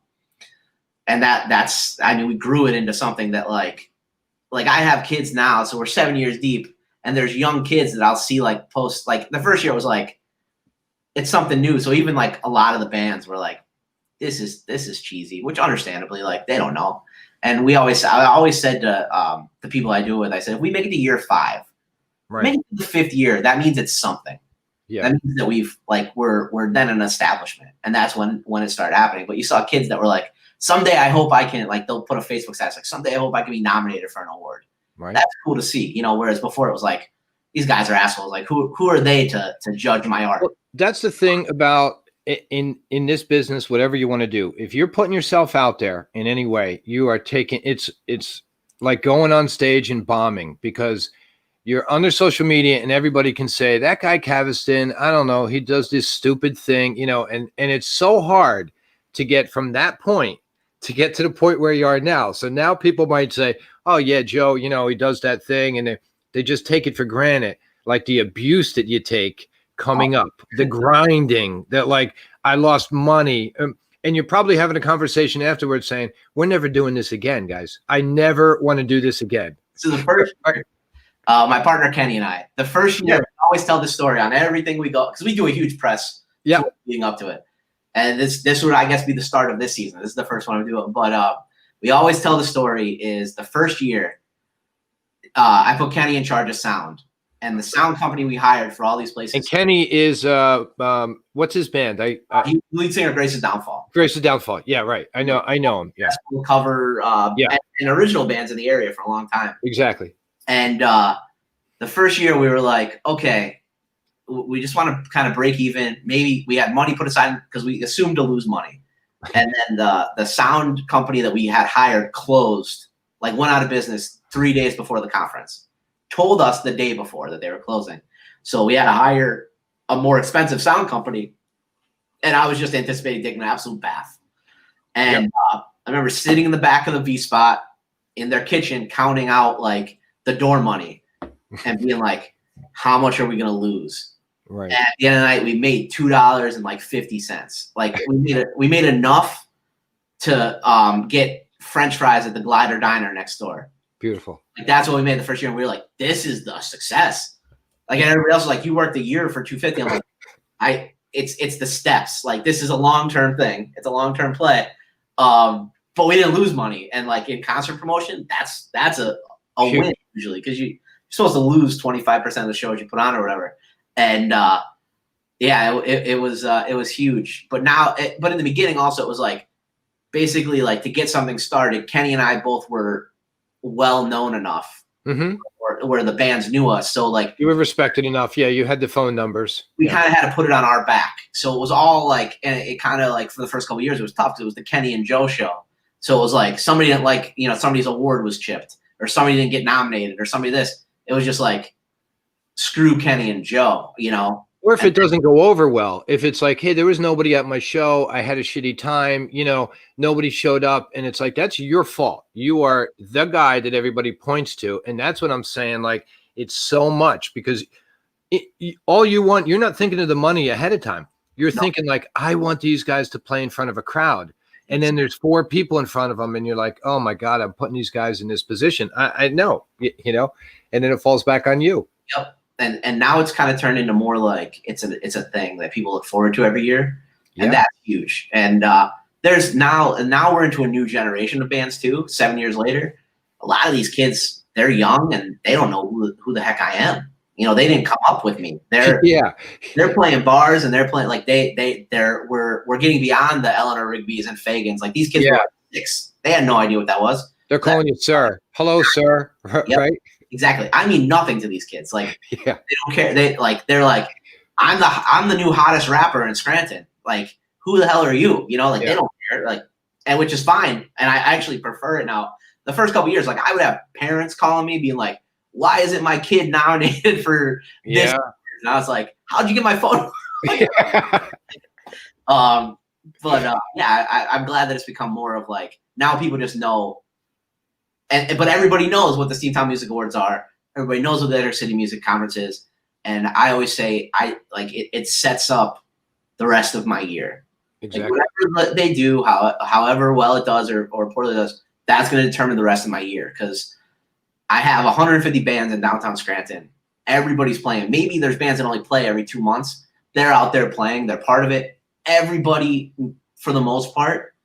that's. I mean, we grew it into something that like I have kids now, so we're 7 years deep, and there's young kids that I'll see like post. Like the first year was like. It's something new. So even like a lot of the bands were like, this is cheesy, which understandably, like they don't know. And I always said to the people I do it with, I said, if we make it to year 5, right. Make it to the 5th year, that means it's something. Yeah. That means that we're then an establishment. And that's when it started happening. But you saw kids that were like, someday I hope I can, like they'll put a Facebook status like, someday I hope I can be nominated for an award. Right. That's cool to see, you know, whereas before it was like, these guys are assholes. Like who are they to judge my art? Well, that's the thing about in this business, whatever you want to do. If you're putting yourself out there in any way, you are taking it's like going on stage and bombing because you're under social media and everybody can say that guy Caviston, I don't know, he does this stupid thing, you know, and it's so hard to get from that point to get to the point where you are now. So now people might say, oh yeah, Joe, you know, he does that thing, and they just take it for granted, like the abuse that you take coming up, the grinding, that like I lost money. And you're probably having a conversation afterwards saying, we're never doing this again, guys. I never want to do this again. So the first, my partner Kenny and I, the first year, we always tell this story on everything we go, because we do a huge press leading up to it. And this would, I guess, be the start of this season. This is the first one I'm doing. But we always tell the story is the first year, I put Kenny in charge of sound. And the sound company we hired for all these places. And Kenny is what's his band? He's lead singer of Grace's Downfall. Grace's Downfall. Yeah, right. I know him. Yeah. We'll cover and original bands in the area for a long time. Exactly. And the first year we were like, okay, we just want to kind of break even. Maybe we had money put aside because we assumed to lose money. And then the sound company that we had hired closed, like went out of business 3 days before the conference. Told us the day before that they were closing. So we had to hire a more expensive sound company. And I was just anticipating taking an absolute bath. And I remember sitting in the back of the V-Spot in their kitchen, counting out like the door money and being like, how much are we going to lose? Right. And at the end of the night, we made $2.50. Like we made enough to get French fries at the Glider Diner next door. Beautiful. Like that's what we made the first year, and we were like, "This is the success." Like, and everybody else was like, "You worked a year for $250." I'm like, it's the steps. Like, this is a long-term thing. It's a long-term play. But we didn't lose money, and like in concert promotion, that's a win usually because you're supposed to lose 25% of the shows you put on or whatever. And it was huge. But now, but in the beginning also, it was like basically like to get something started. Kenny and I both were well known enough Mm-hmm. where the bands knew us. So like you were respected enough. Yeah, you had the phone numbers. We kind of had to put it on our back. So it was all like, and it kind of like for the first couple of years, it was tough because it was the Kenny and Joe show. So it was like somebody didn't like, somebody's award was chipped or somebody didn't get nominated or somebody this. It was just like, screw Kenny and Joe, Or if it doesn't go over well, if it's like, hey, there was nobody at my show, I had a shitty time, nobody showed up, and it's like, that's your fault. You are the guy that everybody points to. And that's what I'm saying. Like, it's so much because all you want, you're not thinking of the money ahead of time. You're thinking like, I want these guys to play in front of a crowd. And then there's 4 people in front of them. And you're like, oh my God, I'm putting these guys in this position. I know, and then it falls back on you. Yep. And now it's kind of turned into more like it's a thing that people look forward to every year. And that's huge. And there's now we're into a new generation of bands too. 7 years later, a lot of these kids, they're young and they don't know who the heck I am. They didn't come up with me. They're playing bars and they're playing like we're getting beyond the Eleanor Rigby's and Fagans. Like these kids were 6. They had no idea what that was. They're calling you sir. Hello, sir. Yep, right? Exactly. I mean nothing to these kids. Like they don't care. They're like, I'm the new hottest rapper in Scranton. Like, who the hell are you? They don't care. Like, and which is fine. And I actually prefer it now. The first couple of years, like I would have parents calling me being like, why isn't my kid nominated for this? And I was like, how'd you get my phone? I'm glad that it's become more of like, now people just know. But everybody knows what the Steamtown Music Awards are. Everybody knows what the Inner City Music Conference is. And I always say, it sets up the rest of my year. Exactly. Like whatever they do, however well it does or poorly it does, that's going to determine the rest of my year. Because I have 150 bands in downtown Scranton. Everybody's playing. Maybe there's bands that only play every 2 months. They're out there playing. They're part of it. Everybody, for the most part,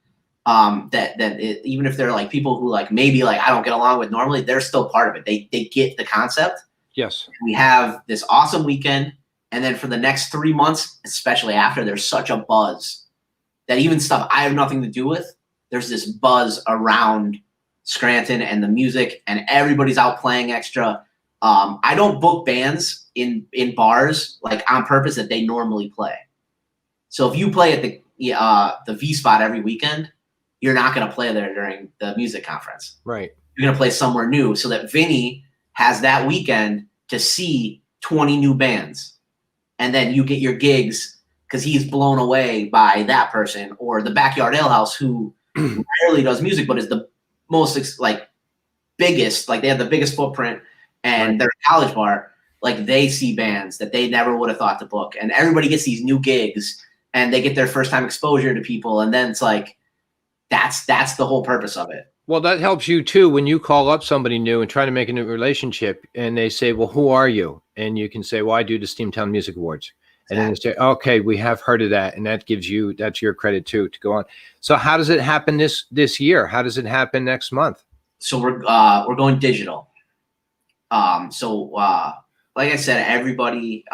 even if they're like people who like maybe like I don't get along with normally, they're still part of it. They get the concept. Yes. We have this awesome weekend, and then for the next 3 months, especially after, there's such a buzz that even stuff I have nothing to do with, there's this buzz around Scranton and the music, and everybody's out playing extra. I don't book bands in bars like on purpose that they normally play. So if you play at the V Spot every weekend, you're not going to play there during the music conference. Right. You're going to play somewhere new so that Vinny has that weekend to see 20 new bands. And then you get your gigs because he's blown away by that person, or the Backyard Ale House, who rarely does music, but is the most biggest, like they have the biggest footprint and they're a college bar. Like they see bands that they never would have thought to book. And everybody gets these new gigs and they get their first time exposure to people. And then it's like, that's the whole purpose of it. Well, that helps you too when you call up somebody new and try to make a new relationship, and they say, well, who are you? And you can say, well, I do the Steamtown Music Awards. And then they say, okay, we have heard of that. And that's your credit too, to go on. So how does it happen this year? How does it happen next month? So we're going digital. Like I said, everybody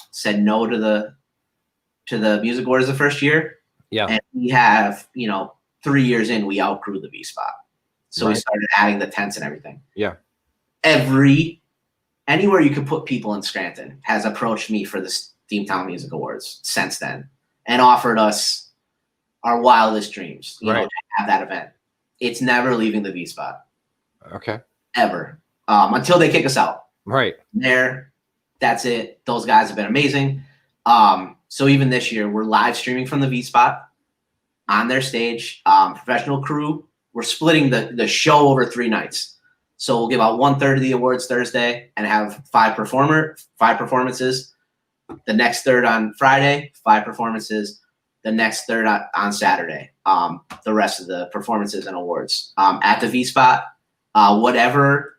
said no to the Music Awards the first year. Yeah. And we have, 3 years in, we outgrew the V Spot. So we started adding the tents and everything. Yeah. Anywhere you could put people in Scranton has approached me for the Steamtown Music Awards since then and offered us our wildest dreams, to have that event. It's never leaving the V Spot. Okay. Ever. Until they kick us out. Right. That's it. Those guys have been amazing. So even this year, we're live streaming from the V Spot on their stage, professional crew. We're splitting the show over 3 nights. So we'll give out 1/3 of the awards Thursday and have 5 performances. The next third on Friday, 5 performances. The next third on Saturday. The rest of the performances and awards at the V Spot. Whatever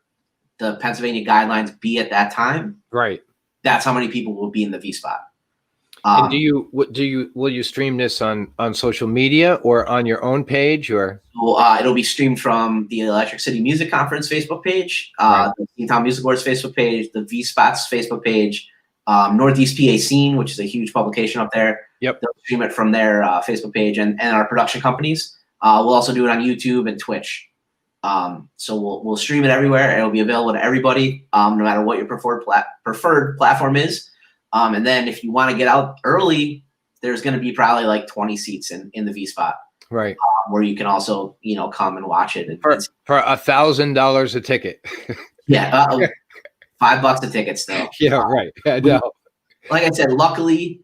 the Pennsylvania guidelines be at that time. Right. That's how many people will be in the V Spot. And will you stream this on social media or on your own page, or? So, it'll be streamed from the Electric City Music Conference Facebook page, the Steamtown Music Awards Facebook page, the V Spot's Facebook page, Northeast PA Scene, which is a huge publication up there. Yep. They'll stream it from their Facebook page and our production companies. We'll also do it on YouTube and Twitch. So we'll stream it everywhere. It'll be available to everybody, no matter what your preferred platform is. And then if you want to get out early, there's going to be probably like 20 seats in the V spot, right, where you can also come and watch it. for $1,000 a ticket. Yeah, $5 a ticket still. Yeah, right. I know. Like I said, luckily,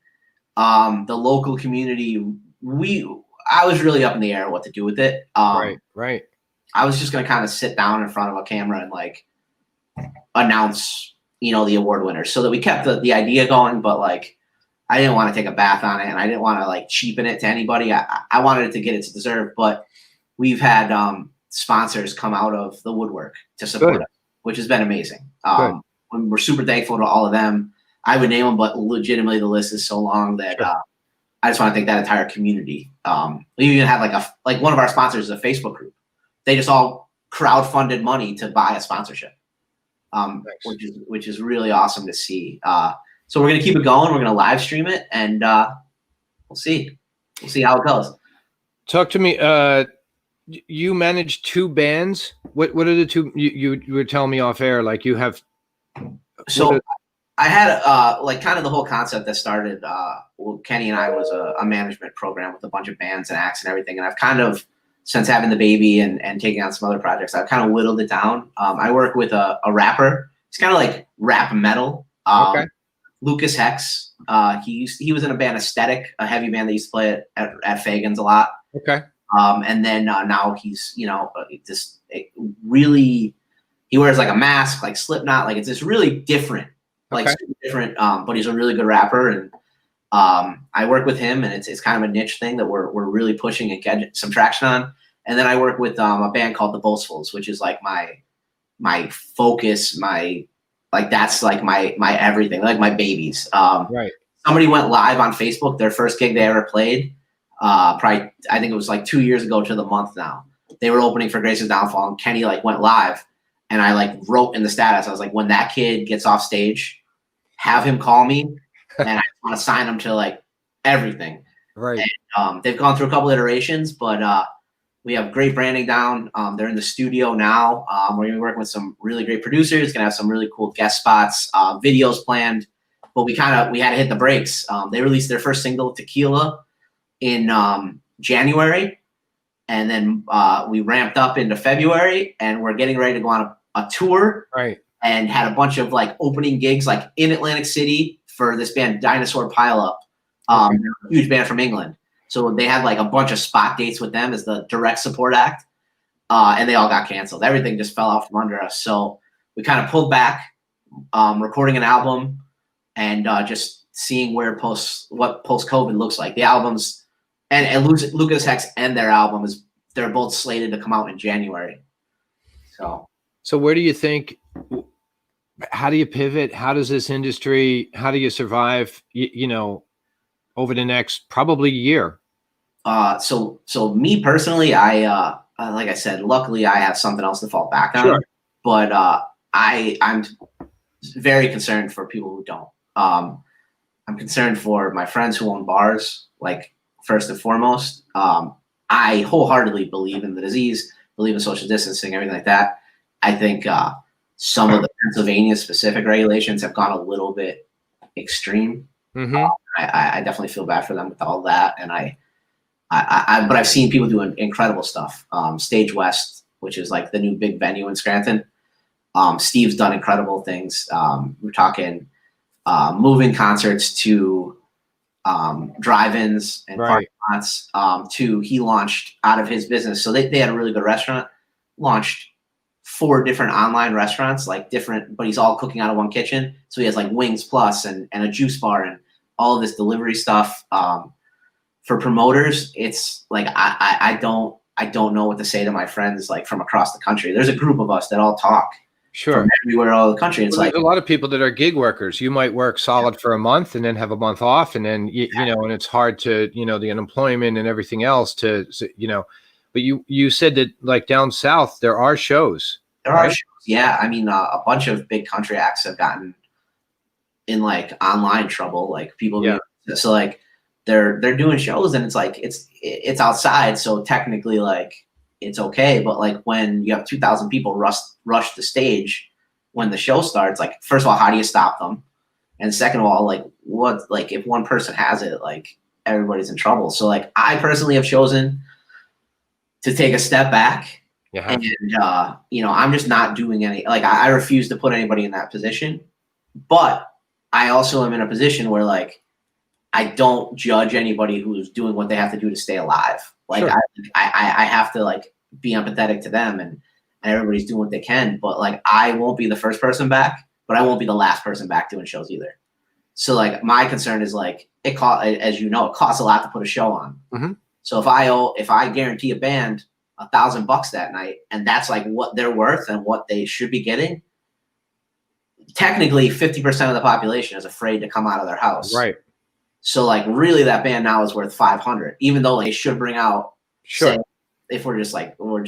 the local community, I was really up in the air what to do with it. Right. I was just gonna kind of sit down in front of a camera and like announce, the award winners, so that we kept the idea going. But like, I didn't want to take a bath on it, and I didn't want to like cheapen it to anybody. I wanted it to get its deserve. But we've had sponsors come out of the woodwork to support us, which has been amazing. We're super thankful to all of them. I would name them, but legitimately the list is so long that I just want to thank that entire community. We even have like one of our sponsors is a Facebook group. They just all crowdfunded money to buy a sponsorship, which is really awesome to see. So we're gonna keep it going. We're gonna live stream it, and we'll see how it goes. Talk to me. You manage 2 bands. What are the 2 you were telling me off air? Like you have. So I had like kind of the whole concept that started. Well, Kenny and I was a management program with a bunch of bands and acts and everything, and I've kind of, since having the baby and taking on some other projects, I've kind of whittled it down. I work with a rapper. It's kind of like rap metal. Okay. Lucas Hex. He was in a band, Aesthetic, a heavy band that used to play at Fagan's a lot. Okay. And then now he's really, he wears like a mask, like Slipknot, like it's just really different, like super different. But he's a really good rapper, and I work with him, and it's kind of a niche thing that we're really pushing and getting some traction on. And then I work with a band called the Boastfuls, which is like my focus, that's like my everything, like my babies. Right. Somebody went live on Facebook, their first gig they ever played. Probably, I think it was like 2 years ago to the month now. They were opening for Grace's Downfall, and Kenny like went live, and I like wrote in the status, I was like, when that kid gets off stage, have him call me, and I want to sign him to like everything. Right. And, they've gone through a couple iterations, but we have great branding down. They're in the studio now. We're gonna be working with some really great producers. Gonna have some really cool guest spots, videos planned. But we had to hit the brakes. They released their first single, Tequila, in January, and then we ramped up into February, and we're getting ready to go on a tour. Right. And had a bunch of like opening gigs like in Atlantic City for this band Dinosaur Pileup, a huge band from England. So they had like a bunch of spot dates with them as the direct support act, and they all got canceled. Everything just fell out from under us. So we kind of pulled back, recording an album, and just seeing what post-COVID looks like. The albums, and Lucas Hex and their album they're both slated to come out in January. So where do you think? How do you pivot? How does this industry? How do you survive? Over the next probably year. So me personally, I like I said, luckily I have something else to fall back on. Sure. But I'm very concerned for people who don't. I'm concerned for my friends who own bars, like first and foremost. I wholeheartedly believe in the disease, believe in social distancing, everything like that. I think some of the Pennsylvania specific regulations have gone a little bit extreme. Mm-hmm. I definitely feel bad for them with all that, and but I've seen people doing incredible stuff. Stage West, which is like the new big venue in Scranton. Steve's done incredible things. We're talking moving concerts to drive-ins and parking lots. He launched out of his business, so they had a really good restaurant. Launched 4 different online restaurants, like different, but he's all cooking out of one kitchen. So he has like Wings Plus and a juice bar and all of this delivery stuff. For promoters, it's like I don't know what to say to my friends like from across the country. There's a group of us that all talk from everywhere all the country. It's like a lot of people that are gig workers. You might work solid for a month and then have a month off, and then and it's hard to the unemployment and everything else to But you said that like down south there are shows. There are shows, yeah. I mean, a bunch of big country acts have gotten in like online trouble. Like people, so like they're doing shows, and it's like it's outside, so technically like it's okay. But like when you have 2,000 people rush the stage when the show starts, like first of all, how do you stop them? And second of all, like what, like if one person has it, like everybody's in trouble. So like I personally have chosen to take a step back. Yeah. And you know, I'm just not doing any, like I refuse to put anybody in that position. But I also am in a position where like I don't judge anybody who's doing what they have to do to stay alive. Like Sure. I have to like be empathetic to them, and everybody's doing what they can. But like I won't be the first person back, but I won't be the last person back doing shows either. So like my concern is like it cost, as you know, it costs a lot to put a show on. Mm-hmm. So if I guarantee a band $1,000 that night, and that's like what they're worth and what they should be getting, technically 50% of the population is afraid to come out of their house. Right. So like really that band now is worth 500, even though they should bring out, Sure. say, if we're just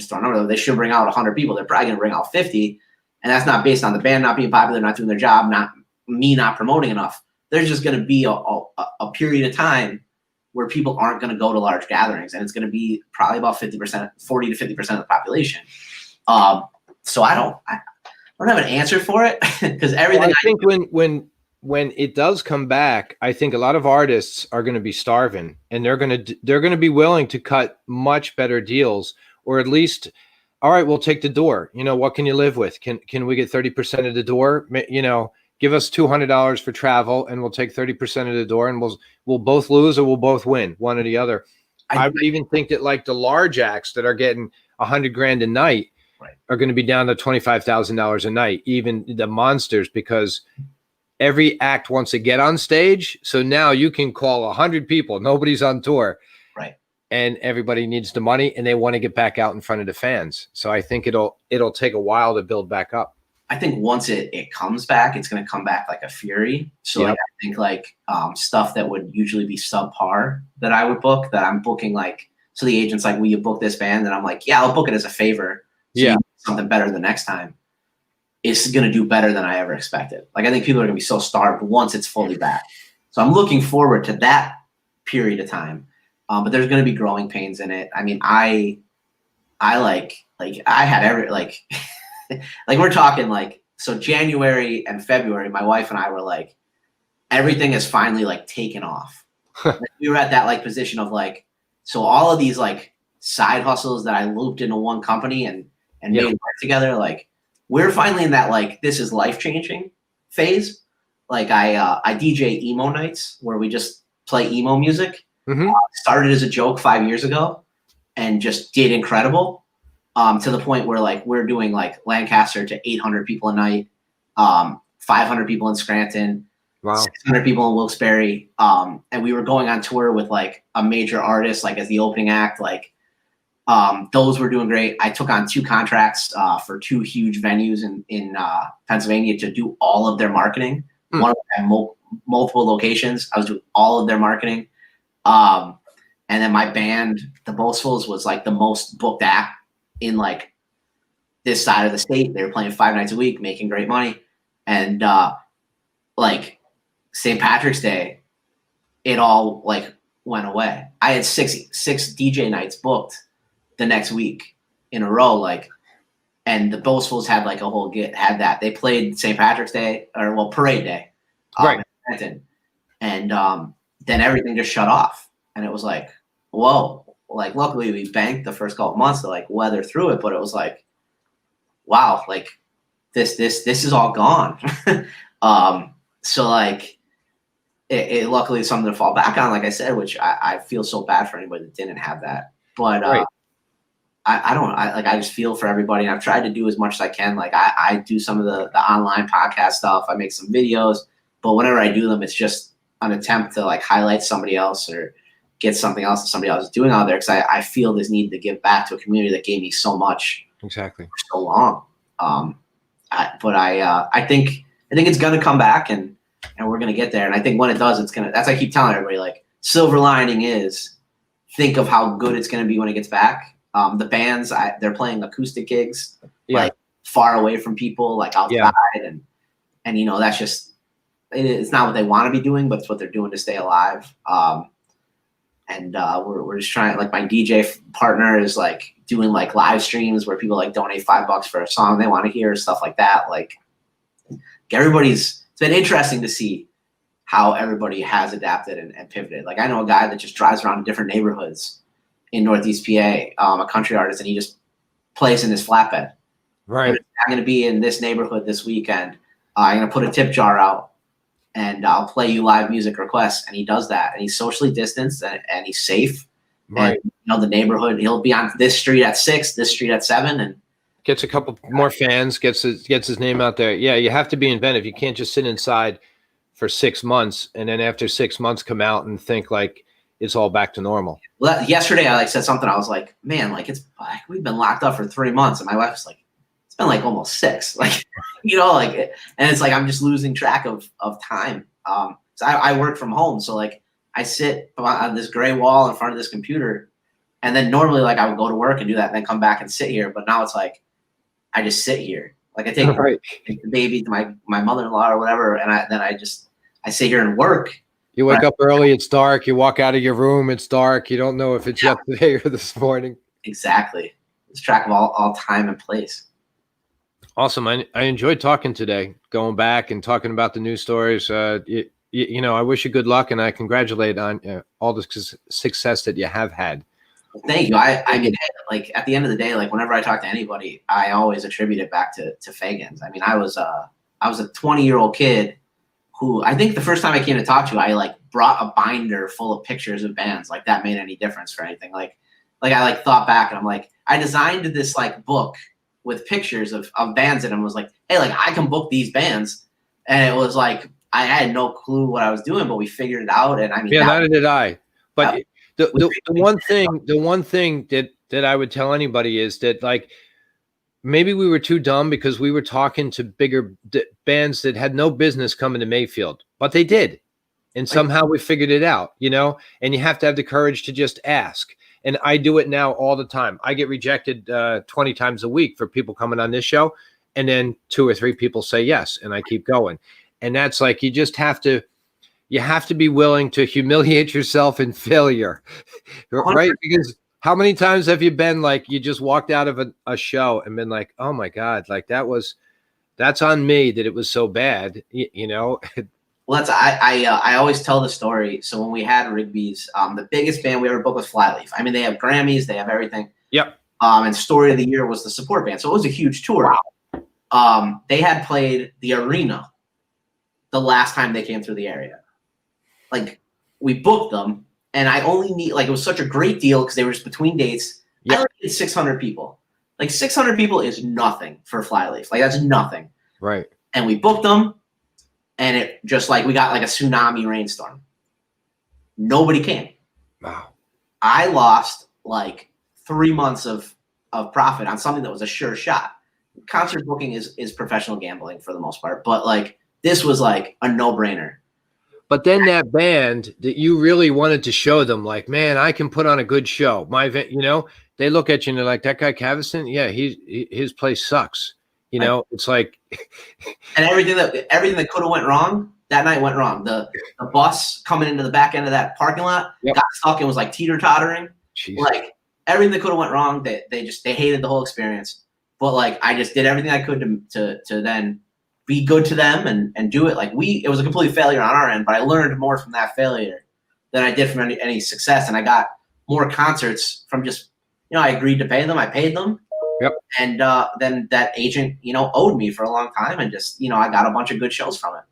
throwing numbers, they should bring out 100 people. They're probably going to bring out 50. And that's not based on the band not being popular, not doing their job, not me not promoting enough. There's just going to be a period of time where people aren't going to go to large gatherings. And it's going to be probably about 50%, 40 to 50% of the population. So I don't have an answer for it because everything. Well, I think when it does come back, I think a lot of artists are going to be starving, and they're going to be willing to cut much better deals, or at least, all right, we'll take the door. You know, what can you live with? Can we get 30% of the door? You know, give us $200 for travel, and we'll take 30% of the door, and we'll both lose or we'll both win, one or the other. I would even think that like the large acts that are getting $100,000 a night are going to be down to $25,000 a night, even the monsters, because every act wants to get on stage. So now you can call 100 people. Nobody's on tour. Right. And everybody needs the money, and they want to get back out in front of the fans. So I think it'll take a while to build back up. I think once it comes back, it's going to come back like a fury. So like, I think like stuff that would usually be subpar that I would book, that I'm booking, like, so the agent's like, will you book this band? And I'm like, yeah, I'll book it as a favor. So you do something better the next time. It's going to do better than I ever expected. Like, I think people are going to be so starved once it's fully back. So I'm looking forward to that period of time. But there's going to be growing pains in it. I mean, I had every, like, like we're talking like, so January and February, my wife and I were like, everything is finally like taken off. Like, we were at that like position of like, so all of these like side hustles that I looped into one company and made work together, like, we're finally in that like this is life changing phase. Like I DJ emo nights where we just play emo music. Mm-hmm. Started as a joke 5 years ago and just did incredible, to the point where like we're doing like Lancaster to 800 people a night, 500 people in Scranton, wow, 600 people in Wilkes-Barre, and we were going on tour with like a major artist like as the opening act. Like those were doing great. I took on 2 contracts for 2 huge venues in Pennsylvania to do all of their marketing. One of them had multiple locations. I was doing all of their marketing. And then my band, the Boastfuls, was like the most booked act in like this side of the state. They were playing 5 nights a week, making great money. And like St. Patrick's Day, it all like went away. I had six DJ nights booked the next week in a row, like, and the Boastfuls had like a whole had that. They played St. Patrick's Day, or well, Parade Day, right? And then everything just shut off, and it was like, whoa. Like, luckily we banked the first couple months to like weather through it, but it was like, wow, like this is all gone. So like it luckily is something to fall back on, like I said, which I feel so bad for anybody that didn't have that. But I just feel for everybody, and I've tried to do as much as I can. Like I do some of the online podcast stuff. I make some videos, but whenever I do them, it's just an attempt to like highlight somebody else or get something else that somebody else is doing out there. Cause I feel this need to give back to a community that gave me so much exactly for so long. I think it's going to come back and we're going to get there. And I think when it does, that's, I keep telling everybody, like, silver lining is think of how good it's going to be when it gets back. The bands, they're playing acoustic gigs, like far away from people, like outside. And, you know, that's just, it's not what they want to be doing, but it's what they're doing to stay alive. and we're just trying. Like my DJ partner is like doing like live streams where people like donate $5 for a song they want to hear, stuff like that. Like it's been interesting to see how everybody has adapted and pivoted. Like I know a guy that just drives around to different neighborhoods in Northeast PA, a country artist, and he just plays in his flatbed. Right. I'm going to be in this neighborhood this weekend. I'm going to put a tip jar out and I'll play you live music requests. And he does that. And he's socially distanced and he's safe. Right. And the neighborhood, he'll be on this street at 6, this street at 7, and gets a couple more fans, gets his name out there. Yeah, you have to be inventive. You can't just sit inside for 6 months and then after 6 months come out and think like it's all back to normal. Well, yesterday I said something. I was like, man, like we've been locked up for 3 months, and my wife was like, it's been like almost 6, like and it's like I'm just losing track of time. So I work from home, so like I sit on this gray wall in front of this computer, and then normally like I would go to work and do that, and then come back and sit here. But now it's like I just sit here. Like I take the baby to my mother-in-law or whatever, and I sit here and work. You wake up early, it's dark. You walk out of your room, it's dark. You don't know if it's yesterday or this morning. Exactly. It's track of all time and place. Awesome. I enjoyed talking today, going back and talking about the news stories. I wish you good luck, and I congratulate on all the success that you have had. Thank you. I mean, like at the end of the day, like whenever I talk to anybody, I always attribute it back to Fagans. I mean, I was a 20-year-old kid who I think the first time I came to talk to you, I like brought a binder full of pictures of bands. Like that made any difference for anything. Like I like thought back and I'm like, I designed this like book with pictures of bands in them. Was like, hey, like I can book these bands. And it was like, I had no clue what I was doing, but we figured it out. And I mean, neither did I. But the one thing that I would tell anybody is that like, maybe we were too dumb because we were talking to bigger bands that had no business coming to Mayfield, but they did. And somehow we figured it out, and you have to have the courage to just ask. And I do it now all the time. I get rejected 20 times a week for people coming on this show. And then 2 or 3 people say yes. And I keep going. And that's like, you have to be willing to humiliate yourself in failure, right? Because how many times have you been like, you just walked out of a show and been like, oh my God, like that's on me that it was so bad, Well, I always tell the story. So when we had Rigby's, the biggest band we ever booked was Flyleaf. I mean, they have Grammys, they have everything. Yep. And Story of the Year was the support band. So it was a huge tour. Wow. They had played the arena the last time they came through the area. Like we booked them, and I only need it was such a great deal because they were just between dates. Yep. I only needed 600 people. Like 600 people is nothing for Flyleaf. Like that's nothing. Right. And we booked them. And it just we got like a tsunami rainstorm. Nobody came. Wow. I lost like 3 months of profit on something that was a sure shot. Concert booking is professional gambling for the most part. But like this was like a no-brainer. But then that band that you really wanted to show them, like, man, I can put on a good show. My event, they look at you and they're like, that guy Caviston, yeah, his place sucks. It's like, and everything that could have went wrong that night went wrong. The bus coming into the back end of that parking lot got stuck and was like teeter-tottering. Jeez. Like everything that could have went wrong, they hated the whole experience. But like I just did everything I could to then be good to them and do it. Like it was a complete failure on our end, but I learned more from that failure than I did from any success. And I got more concerts from just I agreed to pay them, I paid them. Yep. And then that agent, owed me for a long time, and just, I got a bunch of good shows from it.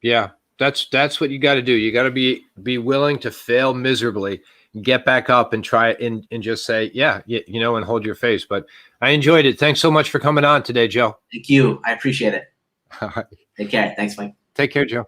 Yeah, that's what you got to do. You got to be willing to fail miserably, get back up and try it and just say, yeah, and hold your face. But I enjoyed it. Thanks so much for coming on today, Joe. Thank you. I appreciate it. All right. Take care. Thanks, Mike. Take care, Joe.